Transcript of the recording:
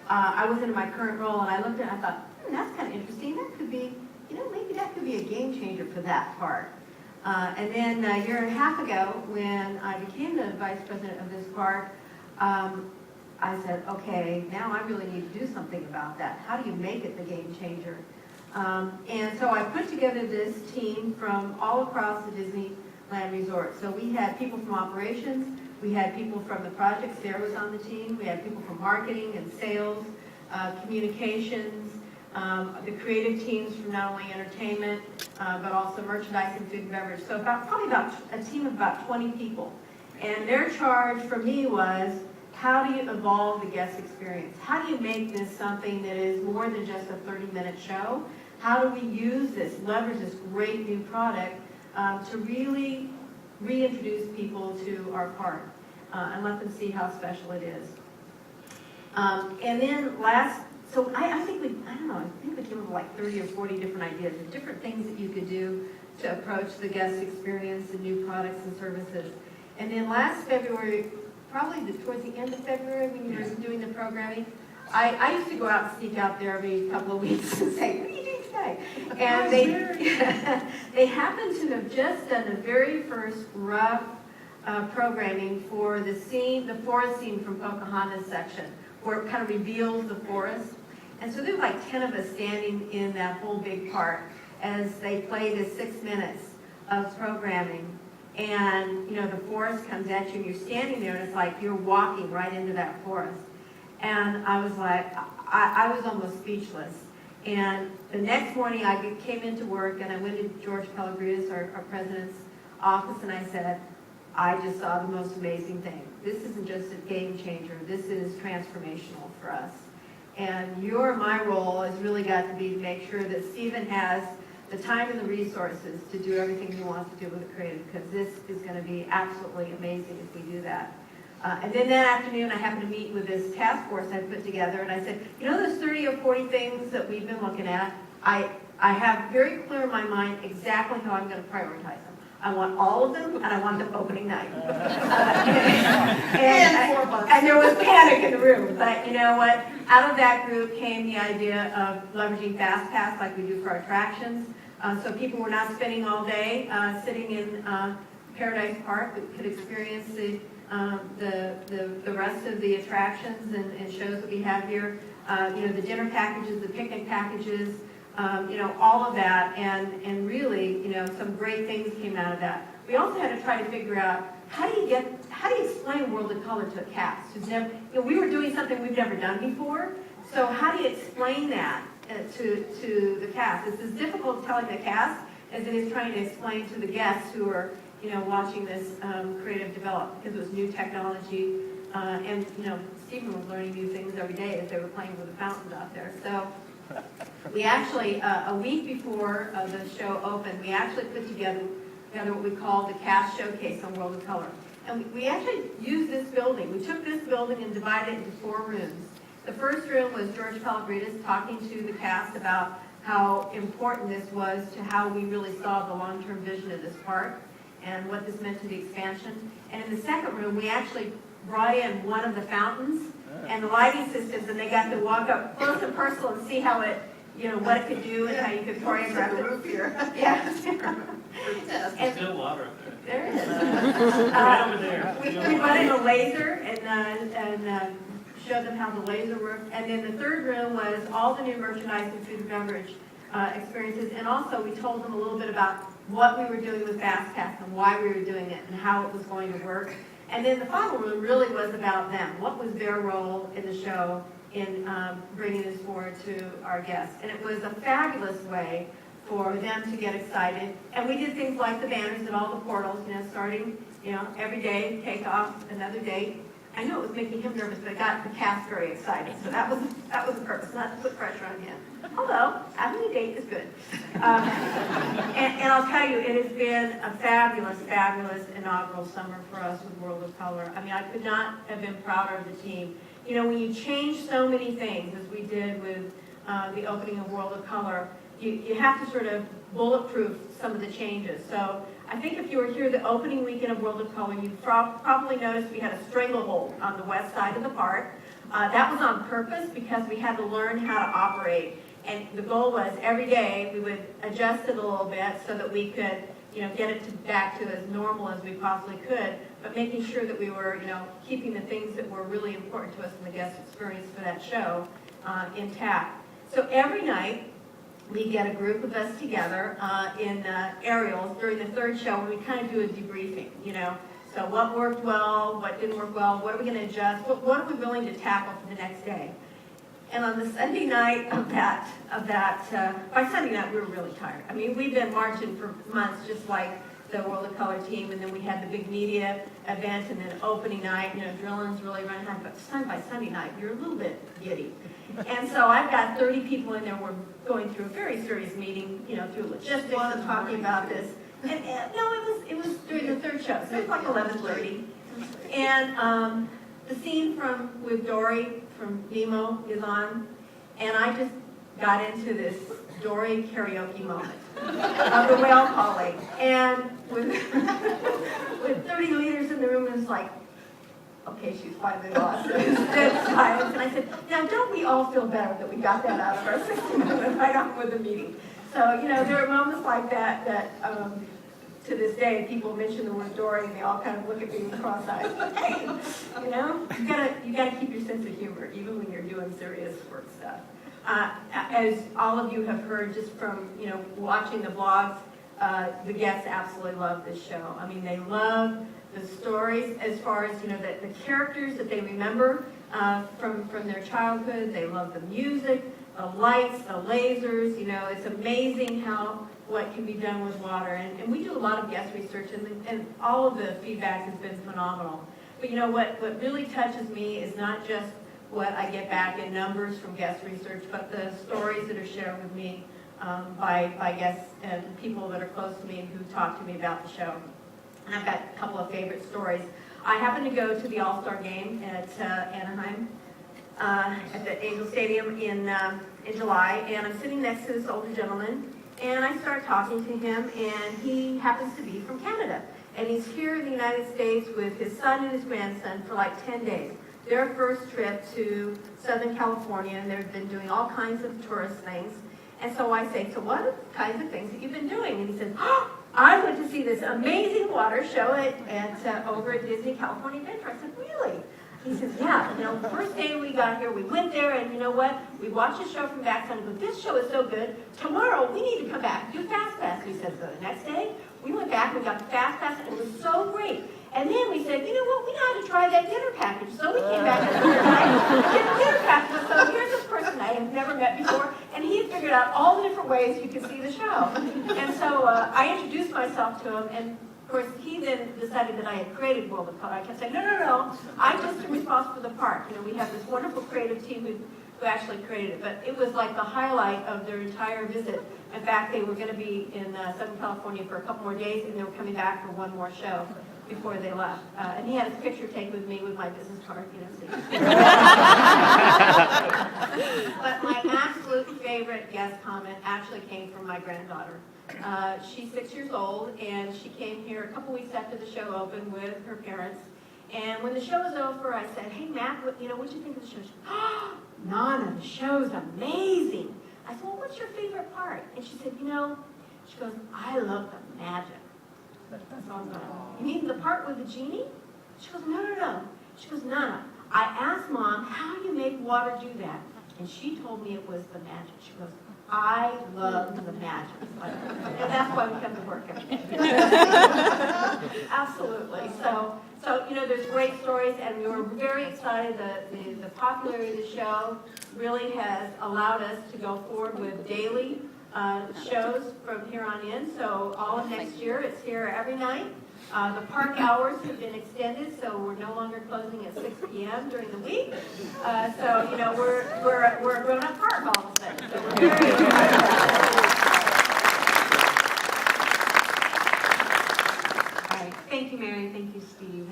I was in my current role, and I looked at it and I thought, that's kind of interesting. That could be, maybe that could be a game changer for that part. And then a year and a half ago, when I became the vice president of this park, I said, okay, now I really need to do something about that. How do you make it the game changer? And so I put together this team from all across the Disneyland Resort. So we had people from operations, we had people from the project, Sarah was on the team, we had people from marketing and sales, communications, the creative teams from not only entertainment, but also merchandise and food and beverage. So probably about a team of about 20 people. And their charge for me was, how do you evolve the guest experience? How do you make this something that is more than just a 30-minute show? How do we use this, leverage this great new product to really reintroduce people to our park and let them see how special it is? And then so I think we came up with like 30 or 40 different ideas of different things that you could do to approach the guest experience and new products and services. And then last February, probably towards the end of February when you were doing the programming, I used to go out and sneak out there every couple of weeks and say, what are you doing today? And they happened to have just done the very first rough programming for the forest scene from Pocahontas section, where it kind of reveals the forest. And so there's like 10 of us standing in that whole big park as they play this 6 minutes of programming. And, the forest comes at you and you're standing there and it's like you're walking right into that forest. And I was like, I was almost speechless. And the next morning I came into work and I went to George Pellegrides, our president's office, and I said, I just saw the most amazing thing. This isn't just a game changer. This is transformational for us. And my role has really got to be to make sure that Stephen has the time and the resources to do everything he wants to do with the creative, because this is going to be absolutely amazing if we do that. And then that afternoon, I happened to meet with this task force I put together, and I said, those 30 or 40 things that we've been looking at, I have very clear in my mind exactly how I'm going to prioritize them. I want all of them, and I want them opening night. And there was panic in the room, but you know what? Out of that group came the idea of leveraging Fast Pass like we do for attractions. So people were not spending all day sitting in Paradise Park, but could experience the rest of the attractions and shows that we have here. The dinner packages, the picnic packages, all of that, and really, some great things came out of that. We also had to try to figure out how do you explain World of Color to a cast who's never, we were doing something we've never done before. So how do you explain that to the cast? It's as difficult telling the cast as it is trying to explain to the guests who are, watching this creative develop, because it was new technology, and Stephen was learning new things every day as they were playing with the fountains out there. So we actually, a week before the show opened, we actually put together what we call the Cast Showcase on World of Color. And we actually used this building. We took this building and divided it into 4 rooms. The first room was George Pellegrides talking to the cast about how important this was to how we really saw the long-term vision of this park and what this meant to the expansion. And in the second room, we actually brought in one of the fountains and the lighting systems, and they got to walk up close and personal and see how it, what it could do and how you could choreograph it. Roof here. Yeah. There's still water up there. There is. Right over there. We brought in a laser and showed them how the laser worked. And then the third room was all the new merchandise and food and beverage experiences. And also we told them a little bit about what we were doing with Fast Pass and why we were doing it and how it was going to work. And then the final room really was about them. What was their role in the show in bringing this forward to our guests? And it was a fabulous way for them to get excited. And we did things like the banners at all the portals, starting, every day, take off another date. I know it was making him nervous, but it got the cast very excited. So that was the purpose, not to put pressure on him. Although, having a date is good. And I'll tell you, it has been a fabulous, fabulous inaugural summer for us with World of Color. I mean, I could not have been prouder of the team. When you change so many things, as we did with the opening of World of Color, you have to sort of bulletproof some of the changes. So I think if you were here the opening weekend of World of Color, you probably noticed we had a stranglehold on the west side of the park. That was on purpose because we had to learn how to operate. And the goal was every day we would adjust it a little bit so that we could, get it back to as normal as we possibly could, but making sure that we were, keeping the things that were really important to us in the guest experience for that show intact. So every night we get a group of us together in aerials during the third show when we kind of do a debriefing, So what worked well, what didn't work well, what are we going to adjust, what are we willing to tackle for the next day? And on the Sunday night by Sunday night we were really tired. I mean, we've been marching for months just like the World of Color team, and then we had the big media event, and then opening night, drilling's really running high, but by Sunday night you're a little bit giddy. And so I've got 30 people in there. We're going through a very serious meeting, through logistics and talking about this. And no, it was during the third show, so it was like 11:30. And the scene with Dory from Nemo is on, and I just got into this Dory karaoke moment of the whale calling. And with 30 leaders in the room, it was like, okay, she's finally lost. Dead silence. And I said, now don't we all feel better that we got that out of our system and went right on with the meeting? So, there are moments like that to this day, people mention the word Dory and they all kind of look at me with cross eyes. But hey, you gotta keep your sense of humor, even when you're doing serious work stuff. As all of you have heard just from, watching the vlogs, the guests absolutely love this show. I mean, they love the stories as far as, the characters that they remember from their childhood. They love the music, the lights, the lasers. It's amazing what can be done with water. And we do a lot of guest research, and all of the feedback has been phenomenal. But what really touches me is not just what I get back in numbers from guest research, but the stories that are shared with me by guests and people that are close to me who talk to me about the show. And I've got a couple of favorite stories. I happened to go to the All-Star game at Anaheim, at the Angel Stadium in July, and I'm sitting next to this older gentleman, and I start talking to him, and he happens to be from Canada. And he's here in the United States with his son and his grandson for like 10 days. Their first trip to Southern California, and they've been doing all kinds of tourist things. And so I say, so what kinds of things have you been doing? And he says, I went to see this amazing water show over at Disney California Adventure. I said, really? He says, yeah, first day we got here, we went there, and you know what? We watched the show from backside, and this show is so good. Tomorrow, we need to come back, do Fast Pass. He says, the next day, we went back, we got the Fast Pass, and it was so great. And then we said, you know what, we know how to try that dinner package. So we came back and did a dinner package. So here's this person I have never met before, and he had figured out all the different ways you could see the show. And so I introduced myself to him, and of course, he then decided that I had created World of Color. I kept saying, no, I'm just responsible for the park. We have this wonderful creative team who actually created it. But it was like the highlight of their entire visit. In fact, they were going to be in Southern California for a couple more days, and they were coming back for one more show before they left. And he had his picture taken with me with my business card, see. But my absolute favorite guest comment actually came from my granddaughter. She's 6 years old, and she came here a couple weeks after the show opened with her parents. And when the show was over, I said, hey, Matt, what'd you think of the show? She said, Nana, the show's amazing. I said, well, what's your favorite part? And she said, she goes, I love the magic. So I was like, you mean the part with the genie? She goes, no. She goes, Nana, I asked Mom, how do you make water do that? And she told me it was the magic. She goes, I love the magic. And that's why we come to work every day. Absolutely. So there's great stories, and we were very excited. The popularity of the show really has allowed us to go forward with daily shows from here on in. So all of next year, it's here every night. The park hours have been extended, so we're no longer closing at 6 p.m. during the week. So we're a grown-up park all of a sudden. So we're very excited. All right. Thank you, Mary. Thank you, Steve.